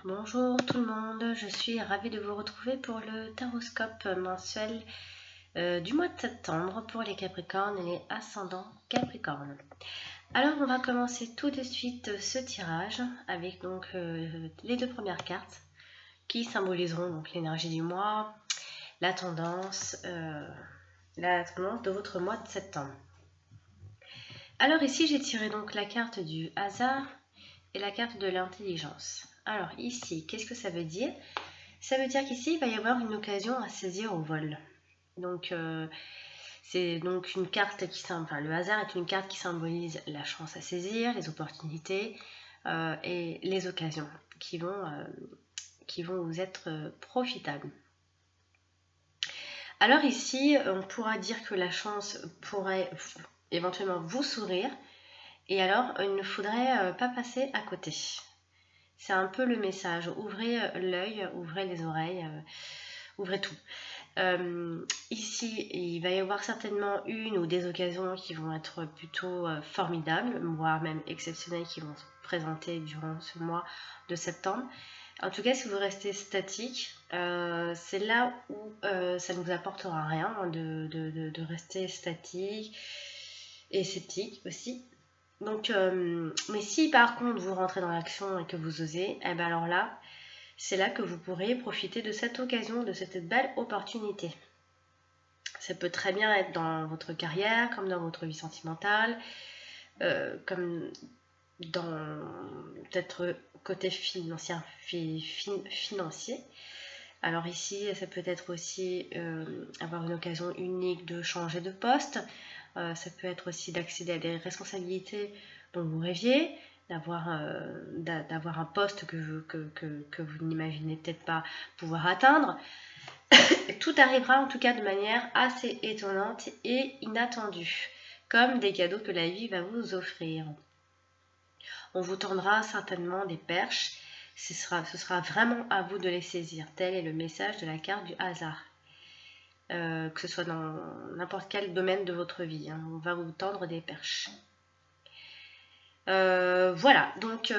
Bonjour tout le monde, je suis ravie de vous retrouver pour le taroscope mensuel du mois de septembre pour les Capricornes et les ascendants Capricornes. Alors on va commencer tout de suite ce tirage avec donc les deux premières cartes qui symboliseront donc l'énergie du mois, la tendance de votre mois de septembre. Alors ici j'ai tiré donc la carte du hasard et la carte de l'intelligence. Alors ici, qu'est-ce que ça veut dire? Ça veut dire qu'ici, il va y avoir une occasion à saisir au vol. Donc, c'est donc une carte le hasard est une carte qui symbolise la chance à saisir, les opportunités et les occasions qui vont vous être profitables. Alors ici, on pourra dire que la chance pourrait éventuellement vous sourire, et alors il ne faudrait pas passer à côté. C'est un peu le message, ouvrez l'œil, ouvrez les oreilles, ouvrez tout. Ici, il va y avoir certainement une ou des occasions qui vont être plutôt formidables, voire même exceptionnelles, qui vont se présenter durant ce mois de septembre. En tout cas, si vous restez statique, c'est là où ça ne vous apportera rien de rester statique et sceptique aussi. Donc, mais si par contre vous rentrez dans l'action et que vous osez, et bien alors là, c'est là que vous pourrez profiter de cette occasion, de cette belle opportunité. Ça peut très bien être dans votre carrière, comme dans votre vie sentimentale, comme dans peut-être côté financier. Alors ici, ça peut être aussi avoir une occasion unique de changer de poste. Ça peut être aussi d'accéder à des responsabilités dont vous rêviez, d'avoir un poste que vous n'imaginez peut-être pas pouvoir atteindre. Tout arrivera en tout cas de manière assez étonnante et inattendue, comme des cadeaux que la vie va vous offrir. On vous tendra certainement des perches, ce sera vraiment à vous de les saisir. Tel est le message de la carte du hasard. Que ce soit dans n'importe quel domaine de votre vie, hein, on va vous tendre des perches. Voilà, donc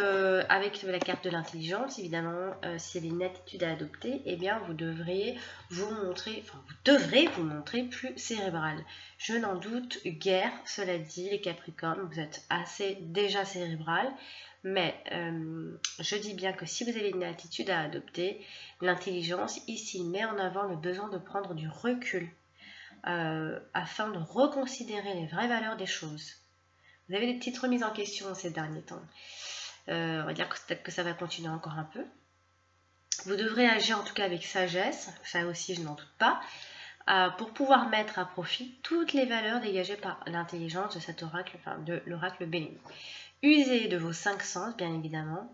avec la carte de l'intelligence, évidemment, s'il y a une attitude à adopter, eh bien vous devrez vous montrer plus cérébral. Je n'en doute guère, cela dit, les Capricornes, vous êtes assez déjà cérébral, mais je dis bien que si vous avez une attitude à adopter, l'intelligence ici met en avant le besoin de prendre du recul afin de reconsidérer les vraies valeurs des choses. Vous avez des petites remises en question ces derniers temps. On va dire que peut-être que ça va continuer encore un peu. Vous devrez agir en tout cas avec sagesse, ça aussi je n'en doute pas, pour pouvoir mettre à profit toutes les valeurs dégagées par l'intelligence de cet oracle, de l'oracle béni. Usez de vos 5 sens, bien évidemment,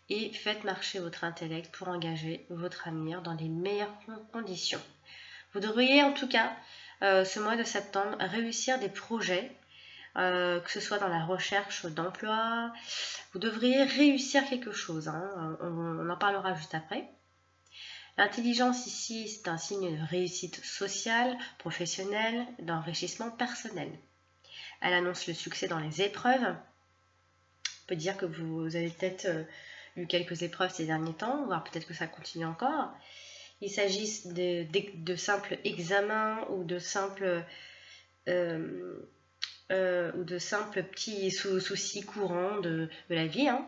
et faites marcher votre intellect pour engager votre avenir dans les meilleures conditions. Vous devriez en tout cas, ce mois de septembre, réussir des projets, que ce soit dans la recherche d'emploi, vous devriez réussir quelque chose, hein. On en parlera juste après. L'intelligence ici, c'est un signe de réussite sociale, professionnelle, d'enrichissement personnel. Elle annonce le succès dans les épreuves. On peut dire que vous avez peut-être eu quelques épreuves ces derniers temps, voire peut-être que ça continue encore. Il s'agisse de simples examens ou de simples petits soucis courants de la vie, hein.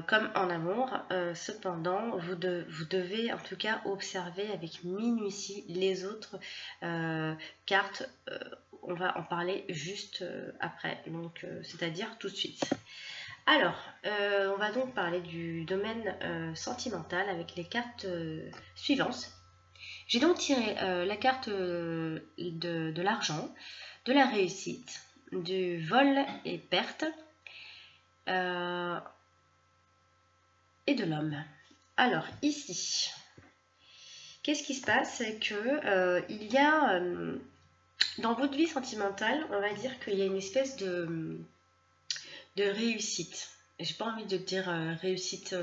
Comme en amour, cependant, vous devez en tout cas observer avec minutie les autres cartes. On va en parler juste après, donc c'est-à-dire tout de suite. Alors, on va donc parler du domaine sentimental avec les cartes suivantes. J'ai donc tiré la carte de l'argent, de la réussite, du vol et perte et de l'homme. Alors ici, qu'est-ce qui se passe? C'est que il y a dans votre vie sentimentale, on va dire qu'il y a une espèce de réussite. J'ai pas envie de dire réussite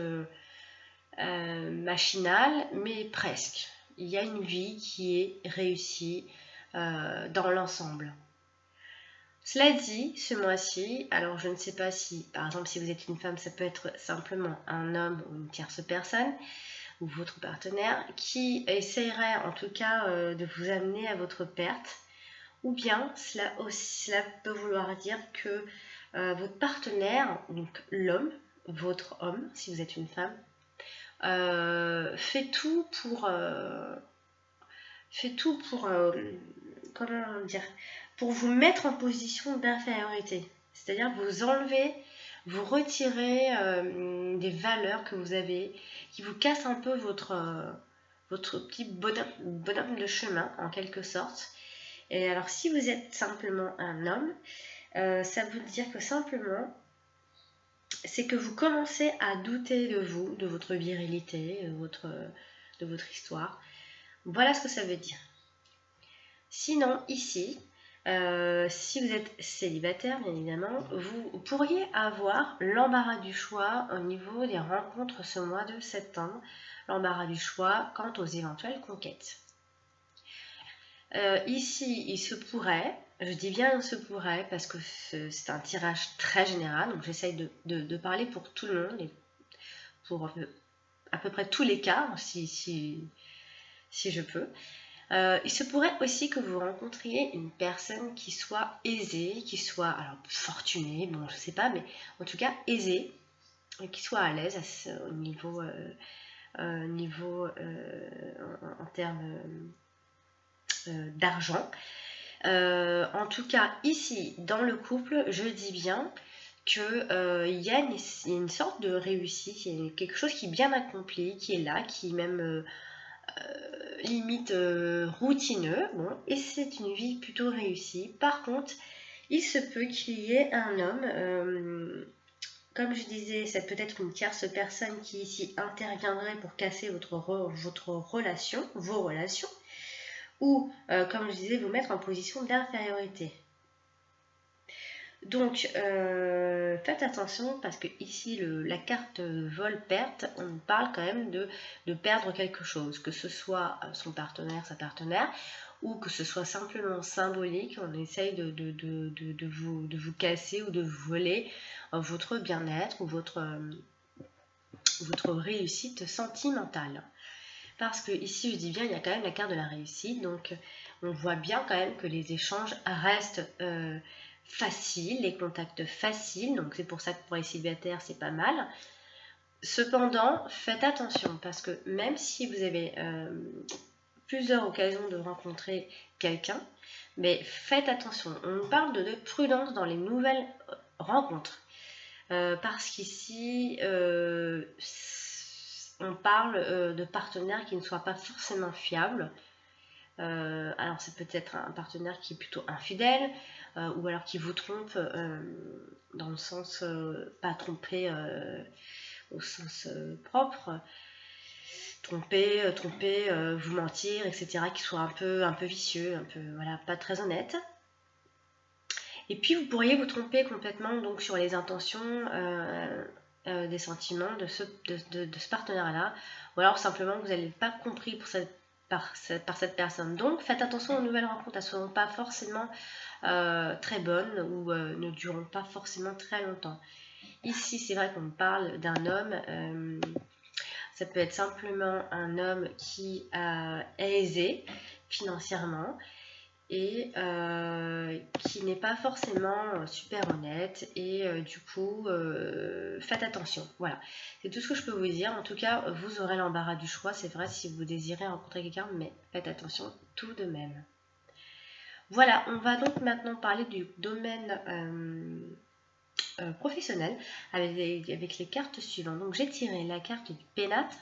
machinale, mais presque. Il y a une vie qui est réussie dans l'ensemble. Cela dit, ce mois-ci, alors je ne sais pas si, par exemple, si vous êtes une femme, ça peut être simplement un homme ou une tierce personne, ou votre partenaire, qui essayerait en tout cas de vous amener à votre perte, ou bien cela peut vouloir dire que votre partenaire, donc l'homme, votre homme, si vous êtes une femme, fait tout pour comment dire, pour vous mettre en position d'infériorité. C'est-à-dire vous enlever, vous retirer des valeurs que vous avez, qui vous cassent un peu votre petit bonhomme de chemin, en quelque sorte. Et alors, si vous êtes simplement un homme, ça veut dire que simplement, c'est que vous commencez à douter de vous, de votre virilité, de votre histoire. Voilà ce que ça veut dire. Sinon, ici, si vous êtes célibataire, bien évidemment, vous pourriez avoir l'embarras du choix au niveau des rencontres ce mois de septembre, l'embarras du choix quant aux éventuelles conquêtes. Ici, il se pourrait, je dis bien il se pourrait parce que c'est un tirage très général, donc j'essaye de parler pour tout le monde et pour à peu près tous les cas, si je peux. Il se pourrait aussi que vous rencontriez une personne qui soit aisée, qui soit alors fortunée, bon je sais pas, mais en tout cas aisée, qui soit à l'aise au niveau, en termes d'argent. En tout cas, ici, dans le couple, je dis bien qu'il y a une sorte de réussite, il y a quelque chose qui est bien accompli, qui est là, qui est même limite routineux, bon, et c'est une vie plutôt réussie. Par contre, il se peut qu'il y ait un homme, comme je disais, c'est peut-être une tierce personne qui ici interviendrait pour casser votre relation, vos relations, ou, comme je disais, vous mettre en position d'infériorité. Donc, faites attention parce que ici, la carte vol-perte, on parle quand même de perdre quelque chose, que ce soit son partenaire, sa partenaire, ou que ce soit simplement symbolique, on essaye de vous casser ou de vous voler votre bien-être ou votre réussite sentimentale. Parce que ici, je dis bien, il y a quand même la carte de la réussite, donc on voit bien quand même que les échanges restent faciles, les contacts faciles, donc c'est pour ça que pour les célibataires, c'est pas mal. Cependant, faites attention, parce que même si vous avez plusieurs occasions de rencontrer quelqu'un, mais faites attention, on parle de prudence dans les nouvelles rencontres. Parce qu'ici, on parle de partenaires qui ne soient pas forcément fiables. Alors c'est peut-être un partenaire qui est plutôt infidèle, ou alors qui vous trompe dans le sens, pas tromper au sens propre, tromper, vous mentir, etc., qui soit un peu vicieux, un peu, voilà, pas très honnête. Et puis vous pourriez vous tromper complètement donc sur les intentions des sentiments de ce partenaire-là, ou alors simplement vous n'avez pas compris par cette personne. Donc faites attention aux nouvelles rencontres, elles ne seront pas forcément très bonnes ou ne dureront pas forcément très longtemps. Ici, c'est vrai qu'on parle d'un homme, ça peut être simplement un homme qui est aisé financièrement, et qui n'est pas forcément super honnête, et du coup faites attention. Voilà, c'est tout ce que je peux vous dire. En tout cas, vous aurez l'embarras du choix, c'est vrai, si vous désirez rencontrer quelqu'un, mais faites attention tout de même. Voilà, on va donc maintenant parler du domaine professionnel avec les cartes suivantes. Donc j'ai tiré la carte du pénate,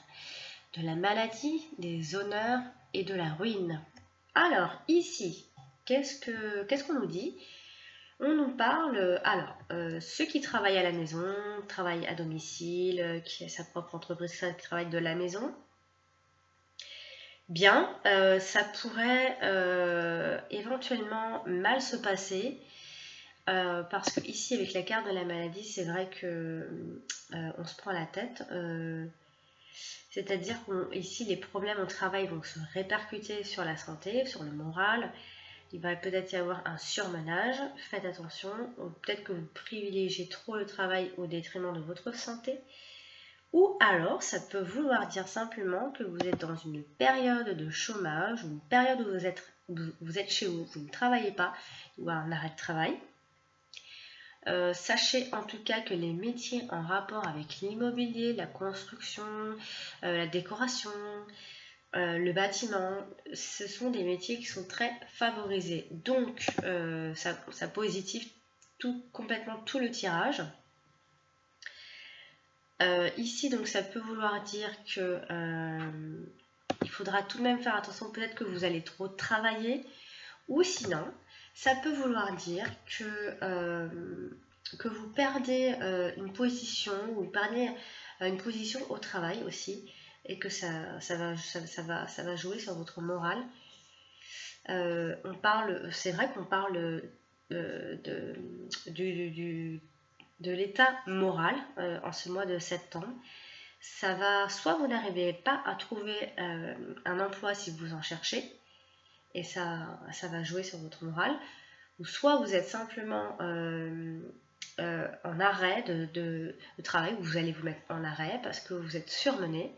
de la maladie, des honneurs et de la ruine. Alors ici, qu'est-ce qu'on nous dit? On nous parle, alors, ceux qui travaillent à la maison, travaillent à domicile, qui a sa propre entreprise, qui travaille de la maison. Bien, ça pourrait éventuellement mal se passer, parce que ici, avec la carte de la maladie, c'est vrai que on se prend la tête. C'est-à-dire qu'ici, les problèmes au travail vont se répercuter sur la santé, sur le moral. il va peut-être y avoir un surmenage, faites attention, peut-être que vous privilégiez trop le travail au détriment de votre santé, ou alors ça peut vouloir dire simplement que vous êtes dans une période de chômage, ou une période où vous êtes chez vous ne travaillez pas, ou un arrêt de travail. Sachez en tout cas que les métiers en rapport avec l'immobilier, la construction, la décoration, le bâtiment, ce sont des métiers qui sont très favorisés. Donc, ça positive complètement tout le tirage. Ici, donc, ça peut vouloir dire que il faudra tout de même faire attention, peut-être que vous allez trop travailler, ou sinon, ça peut vouloir dire que vous perdez une position, ou vous perdez une position au travail aussi, et que ça va jouer sur votre morale. C'est vrai qu'on parle de l'état moral en ce mois de septembre. Ça va, soit vous n'arrivez pas à trouver un emploi si vous en cherchez, et ça va jouer sur votre morale, ou soit vous êtes simplement en arrêt de travail, vous allez vous mettre en arrêt parce que vous êtes surmené.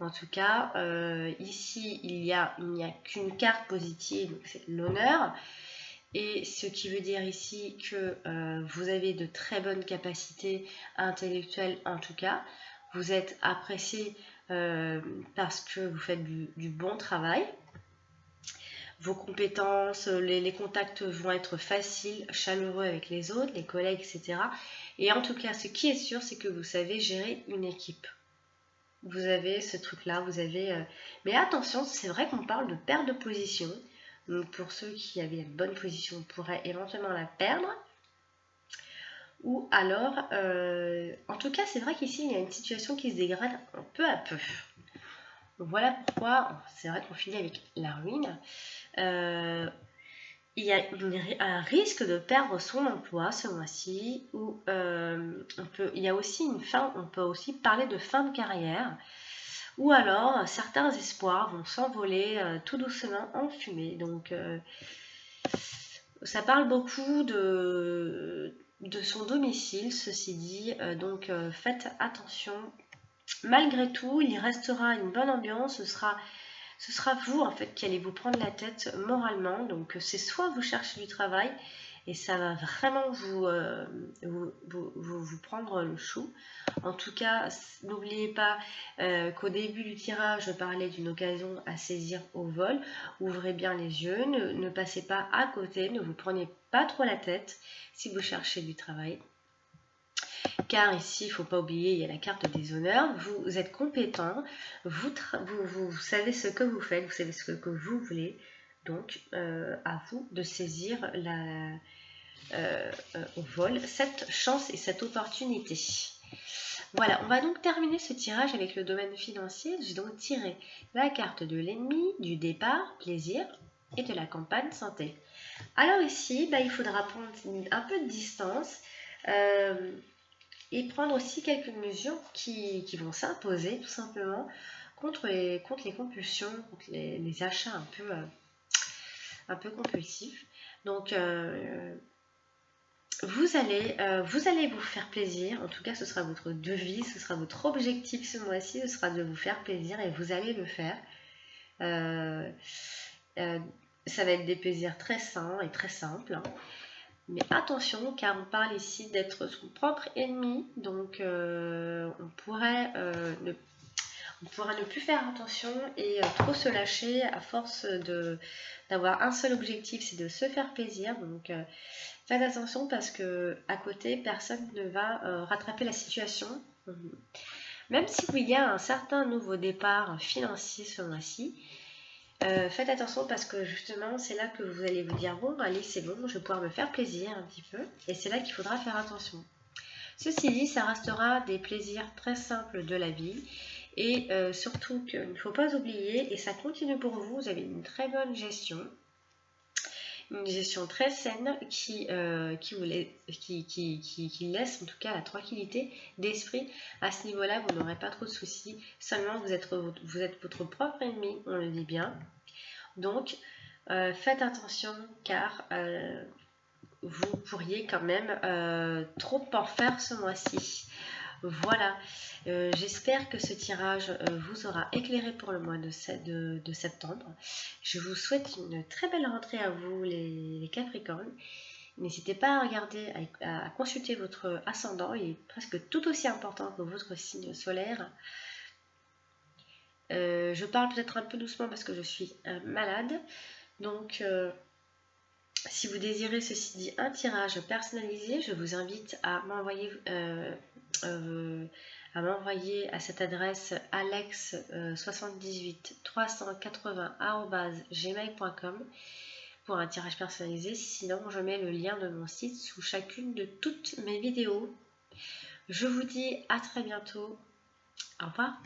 En tout cas, ici, il n'y a qu'une carte positive, c'est l'honneur. Et ce qui veut dire ici que vous avez de très bonnes capacités intellectuelles en tout cas. Vous êtes apprécié parce que vous faites du bon travail. Vos compétences, les contacts vont être faciles, chaleureux avec les autres, les collègues, etc. Et en tout cas, ce qui est sûr, c'est que vous savez gérer une équipe. Vous avez ce truc-là, vous avez... Mais attention, c'est vrai qu'on parle de perte de position. Donc pour ceux qui avaient une bonne position, on pourrait éventuellement la perdre. Ou alors, en tout cas, c'est vrai qu'ici, il y a une situation qui se dégrade peu à peu. Donc voilà pourquoi, c'est vrai qu'on finit avec la ruine. Il y a un risque de perdre son emploi ce mois-ci, ou il y a aussi on peut aussi parler de fin de carrière, ou alors certains espoirs vont s'envoler tout doucement en fumée. Donc ça parle beaucoup de son domicile, ceci dit, donc faites attention. Malgré tout, il restera une bonne ambiance, ce sera vous en fait qui allez vous prendre la tête moralement. Donc c'est soit vous cherchez du travail et ça va vraiment vous prendre le chou. En tout cas, n'oubliez pas qu'au début du tirage, je parlais d'une occasion à saisir au vol. Ouvrez bien les yeux, ne passez pas à côté, ne vous prenez pas trop la tête si vous cherchez du travail. Car ici, il ne faut pas oublier, il y a la carte des honneurs, vous êtes compétent, vous savez ce que vous faites, vous savez ce que vous voulez, donc à vous de saisir au vol cette chance et cette opportunité. Voilà, on va donc terminer ce tirage avec le domaine financier. J'ai donc tiré la carte de l'ennemi, du départ, plaisir, et de la campagne, santé. Alors ici, il faudra prendre un peu de distance, et prendre aussi quelques mesures qui vont s'imposer tout simplement contre les compulsions, contre les achats un peu compulsifs. Donc vous allez vous faire plaisir, en tout cas ce sera votre devise, ce sera votre objectif ce mois-ci, ce sera de vous faire plaisir et vous allez le faire. Ça va être des plaisirs très sains et très simples, hein. Mais attention, car on parle ici d'être son propre ennemi, donc on pourra ne plus faire attention et trop se lâcher à force d'avoir un seul objectif, c'est de se faire plaisir. Donc faites attention parce que à côté, personne ne va rattraper la situation. Même s'il y a un certain nouveau départ financier ce mois-ci, faites attention parce que justement c'est là que vous allez vous dire bon allez c'est bon, je vais pouvoir me faire plaisir un petit peu, et c'est là qu'il faudra faire attention. Ceci dit, ça restera des plaisirs très simples de la vie, et surtout qu'il ne faut pas oublier, et ça continue pour vous, vous avez une très bonne gestion, une gestion très saine qui laisse en tout cas la tranquillité d'esprit. À ce niveau-là, vous n'aurez pas trop de soucis, seulement vous êtes votre propre ennemi, on le dit bien. Donc, faites attention car vous pourriez quand même trop en faire ce mois-ci. Voilà, j'espère que ce tirage vous aura éclairé pour le mois de septembre. Je vous souhaite une très belle rentrée à vous les Capricornes. N'hésitez pas à regarder, à consulter votre ascendant, il est presque tout aussi important que votre signe solaire. Je parle peut-être un peu doucement parce que je suis malade, donc si vous désirez, ceci dit, un tirage personnalisé, je vous invite à m'envoyer à cette adresse alex78 380@gmail.com pour un tirage personnalisé. Sinon, je mets le lien de mon site sous chacune de toutes mes vidéos. Je vous dis à très bientôt. Au revoir.